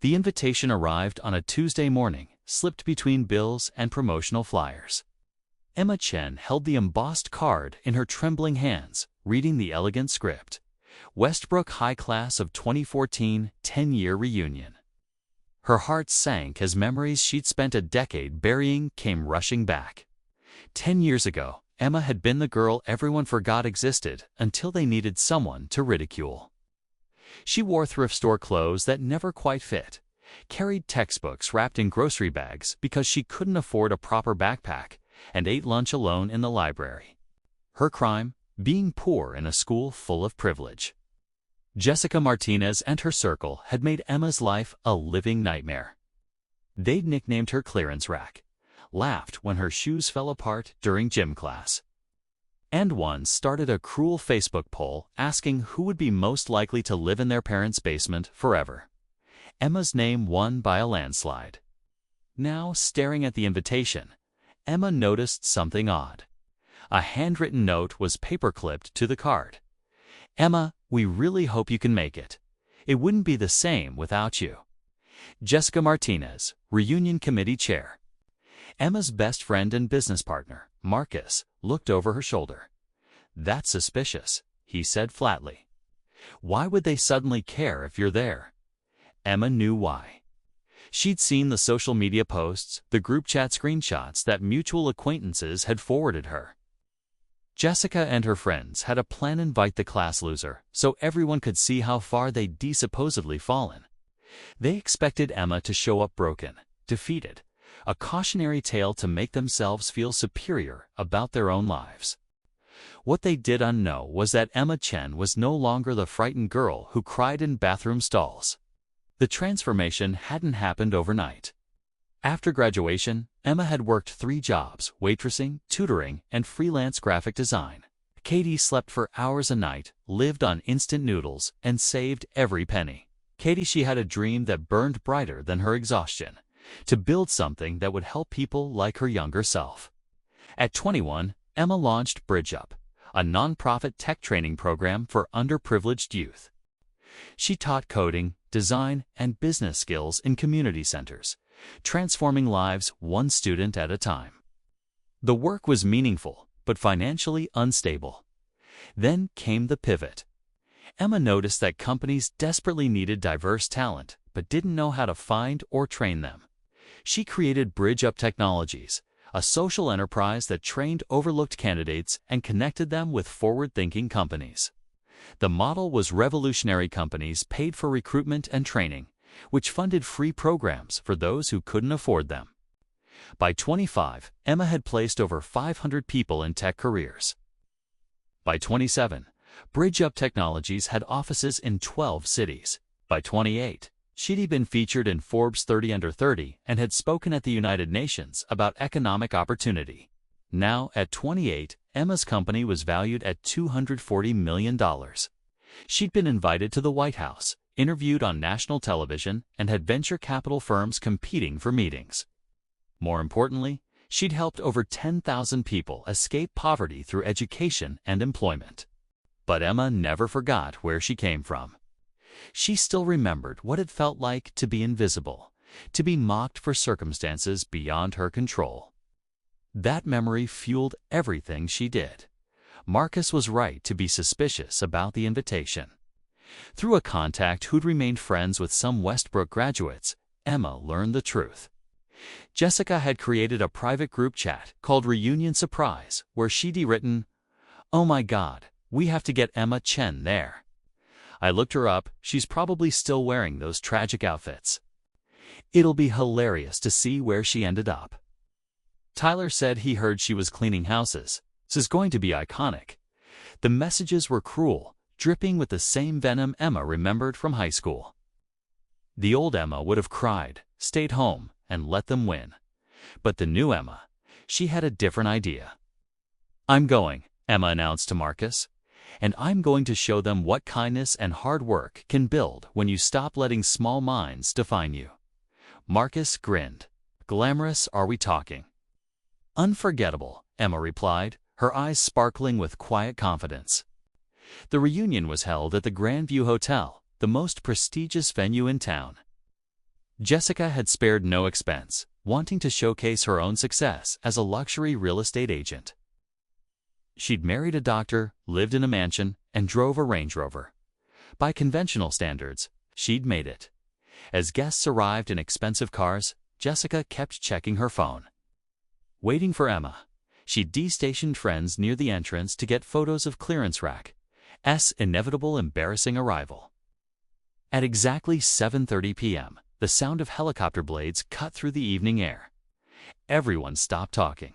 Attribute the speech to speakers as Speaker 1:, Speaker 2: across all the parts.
Speaker 1: The invitation arrived on a Tuesday morning, slipped between bills and promotional flyers. Chen held the embossed card in her trembling hands, reading the elegant script. Westbrook High Class of 2014 10-year reunion. Her heart sank as memories she'd spent a decade burying came rushing back. 10 years ago, Emma had been the girl everyone forgot existed until they needed someone to ridicule. She wore thrift store clothes that never quite fit, carried textbooks wrapped in grocery bags because she couldn't afford a proper backpack, and ate lunch alone in the library. Her crime? Being poor in a school full of privilege. Jessica Martinez and her circle had made Emma's life a living nightmare. They'd nicknamed her clearance rack, laughed when her shoes fell apart during gym class, and once started a cruel Facebook poll asking who would be most likely to live in their parents' basement forever. Emma's name won by a landslide. Now, staring at the invitation, Emma noticed something odd. A handwritten note was paper-clipped to the card. "Emma, we really hope you can make it. It wouldn't be the same without you. Jessica Martinez, Reunion Committee Chair." Emma's best friend and business partner, Marcus, looked over her shoulder. "That's suspicious," he said flatly. "Why would they suddenly care if you're there?" Emma knew why. She'd seen the social media posts, the group chat screenshots that mutual acquaintances had forwarded her. Jessica and her friends had a plan to invite the class loser so everyone could see how far they'd supposedly fallen. They expected Emma to show up broken, defeated, a cautionary tale to make themselves feel superior about their own lives. What they didn't know was that Chen was no longer the frightened girl who cried in bathroom stalls. The transformation hadn't happened overnight. After graduation, Emma had worked 3 jobs: waitressing, tutoring, and freelance graphic design. Katie slept for hours a night, lived on instant noodles, and saved every penny. She had a dream that burned brighter than her exhaustion: to build something that would help people like her younger self. At 21, Emma launched BridgeUp, a nonprofit tech training program for underprivileged youth. She taught coding, design, and business skills in community centers, transforming lives one student at a time. The work was meaningful, but financially unstable. Then came the pivot. Emma noticed that companies desperately needed diverse talent, but didn't know how to find or train them. She created BridgeUp Technologies, a social enterprise that trained overlooked candidates and connected them with forward-thinking companies. The model was revolutionary: companies paid for recruitment and training, which funded free programs for those who couldn't afford them. By 25, Emma had placed over 500 people in tech careers. By 27, BridgeUp Technologies had offices in 12 cities. By 28, she'd been featured in Forbes 30 Under 30 and had spoken at the United Nations about economic opportunity. Now, at 28, Emma's company was valued at $240 million. She'd been invited to the White House, interviewed on national television, and had venture capital firms competing for meetings. More importantly, she'd helped over 10,000 people escape poverty through education and employment. But Emma never forgot where she came from. She still remembered what it felt like to be invisible, to be mocked for circumstances beyond her control. That memory fueled everything she did. Marcus was right to be suspicious about the invitation. Through a contact who'd remained friends with some Westbrook graduates, Emma learned the truth. Jessica had created a private group chat called Reunion Surprise, where she'd written, "Oh my God, we have to get Chen there. I looked her up, she's probably still wearing those tragic outfits. It'll be hilarious to see where she ended up." Tyler said he heard she was cleaning houses. This is going to be iconic. The messages were cruel, dripping with the same venom Emma remembered from high school. The old Emma would have cried, stayed home, and let them win. But the new Emma, she had a different idea. "I'm going," Emma announced to Marcus, "and I'm going to show them what kindness and hard work can build when you stop letting small minds define you." Marcus grinned. "Glamorous, are we talking?" "Unforgettable," Emma replied, her eyes sparkling with quiet confidence. The reunion was held at the Grandview Hotel, the most prestigious venue in town. Jessica had spared no expense, wanting to showcase her own success as a luxury real estate agent. She'd married a doctor, lived in a mansion, and drove a Range Rover. By conventional standards, she'd made it. As guests arrived in expensive cars, Jessica kept checking her phone. Waiting for Emma, she destationed friends near the entrance to get photos of clearance rack's inevitable embarrassing arrival. At exactly 7:30 p.m., the sound of helicopter blades cut through the evening air. Everyone stopped talking.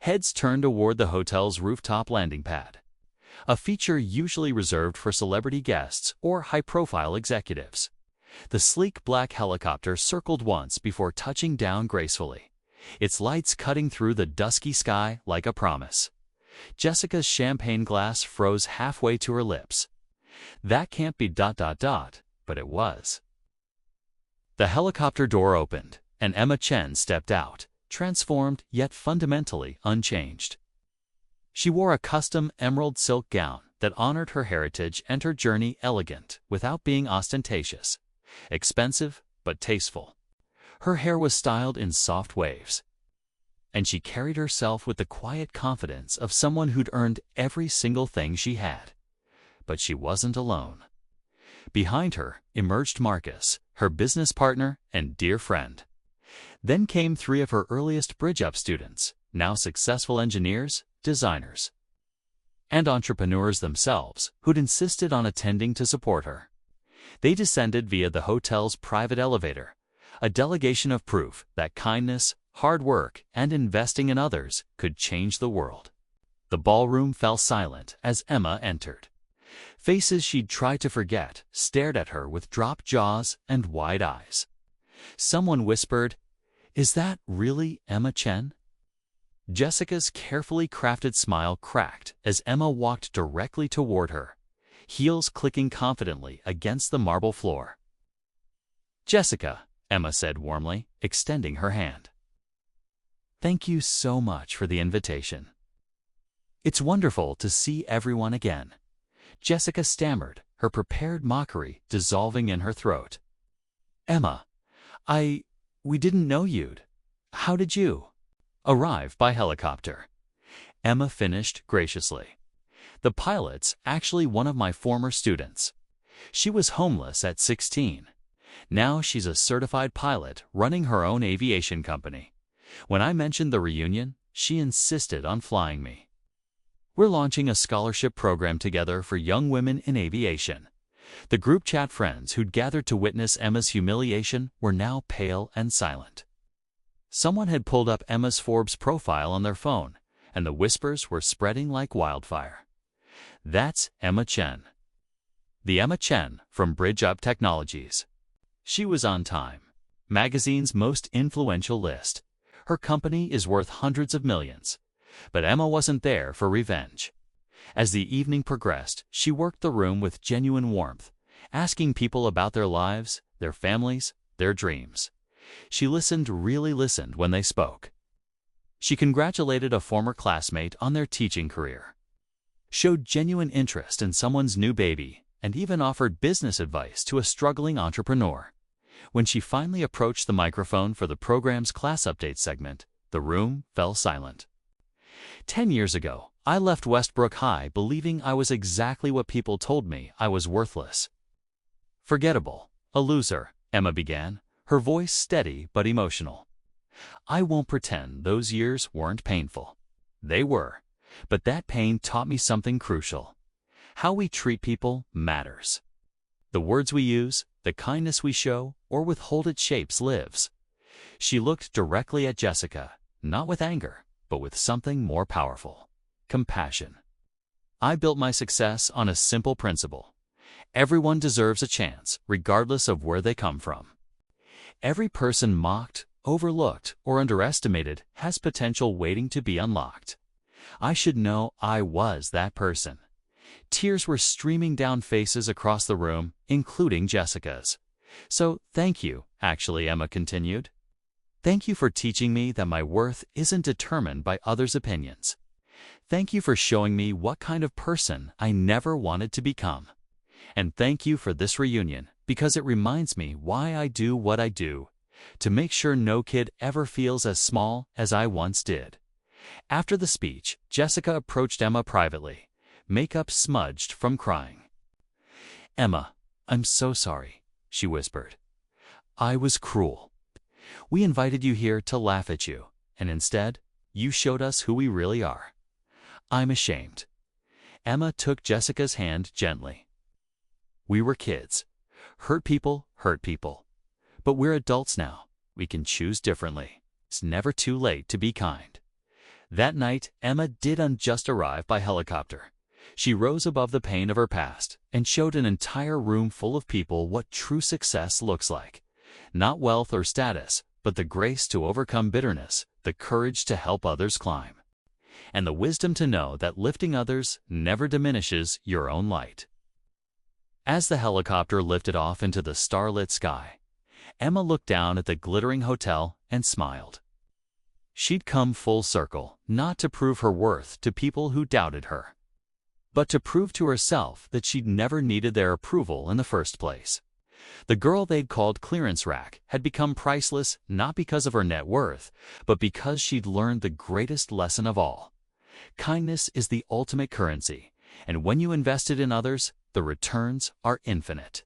Speaker 1: Heads turned toward the hotel's rooftop landing pad, a feature usually reserved for celebrity guests or high-profile executives. The sleek black helicopter circled once before touching down gracefully, its lights cutting through the dusky sky like a promise. Jessica's champagne glass froze halfway to her lips. That can't be ... but it was. The helicopter door opened, and Emma Chen stepped out, transformed yet fundamentally unchanged. She wore a custom emerald silk gown that honored her heritage and her journey, elegant without being ostentatious, expensive but tasteful. Her hair was styled in soft waves, and she carried herself with the quiet confidence of someone who'd earned every single thing she had. But she wasn't alone. Behind her emerged Marcus, her business partner and dear friend. Then came 3 of her earliest bridge-up students, now successful engineers, designers, and entrepreneurs themselves, who'd insisted on attending to support her. They descended via the hotel's private elevator, a delegation of proof that kindness, hard work, and investing in others could change the world. The ballroom fell silent as Emma entered. Faces she'd tried to forget stared at her with dropped jaws and wide eyes. Someone whispered, "Is that really Emma Chen?" Jessica's carefully crafted smile cracked as Emma walked directly toward her, heels clicking confidently against the marble floor. "Jessica," Emma said warmly, extending her hand. "Thank you so much for the invitation. It's wonderful to see everyone again." Jessica stammered, her prepared mockery dissolving in her throat. "Emma, we didn't know you'd. How did you arrive by helicopter?" Emma finished graciously. "The pilot's actually one of my former students. She was homeless at 16. Now she's a certified pilot running her own aviation company. When I mentioned the reunion, she insisted on flying me. We're launching a scholarship program together for young women in aviation." The group chat friends who'd gathered to witness Emma's humiliation were now pale and silent. Someone had pulled up Emma's Forbes profile on their phone, and the whispers were spreading like wildfire. That's Emma Chen. The Emma Chen from Bridge Up Technologies. She was on Time magazine's most influential list. Her company is worth hundreds of millions. But Emma wasn't there for revenge. As the evening progressed, she worked the room with genuine warmth, asking people about their lives, their families, their dreams. She really listened when they spoke. She congratulated a former classmate on their teaching career, showed genuine interest in someone's new baby, and even offered business advice to a struggling entrepreneur. When she finally approached the microphone for the program's class update segment, the room fell silent. 10 years ago, I left Westbrook High believing I was exactly what people told me I was: worthless, forgettable, a loser, Emma began, her voice steady but emotional. I won't pretend those years weren't painful. They were, but that pain taught me something crucial. How we treat people matters. The words we use, the kindness we show, or withhold it shapes lives. She looked directly at Jessica, not with anger, but with something more powerful: compassion. I built my success on a simple principle. Everyone deserves a chance, regardless of where they come from. Every person mocked, overlooked, or underestimated has potential waiting to be unlocked. I should know I was that person. Tears were streaming down faces across the room, including Jessica's. "So, thank you," actually, Emma continued. "Thank you for teaching me that my worth isn't determined by others' opinions. Thank you for showing me what kind of person I never wanted to become. And thank you for this reunion, because it reminds me why I do what I do, to make sure no kid ever feels as small as I once did. After the speech, Jessica approached Emma privately, makeup smudged from crying. "Emma, I'm so sorry," she whispered. "I was cruel. We invited you here to laugh at you, and instead, you showed us who we really are. I'm ashamed." Emma took Jessica's hand gently. "We were kids. Hurt people hurt people. But we're adults now. We can choose differently. It's never too late to be kind." That night, Emma didn't just arrive by helicopter. She rose above the pain of her past and showed an entire room full of people what true success looks like. Not wealth or status, but the grace to overcome bitterness, the courage to help others climb, and the wisdom to know that lifting others never diminishes your own light. As the helicopter lifted off into the starlit sky, Emma looked down at the glittering hotel and smiled. She'd come full circle, not to prove her worth to people who doubted her, but to prove to herself that she'd never needed their approval in the first place. The girl they'd called clearance rack had become priceless not because of her net worth, but because she'd learned the greatest lesson of all. Kindness is the ultimate currency, and when you invest it in others, the returns are infinite.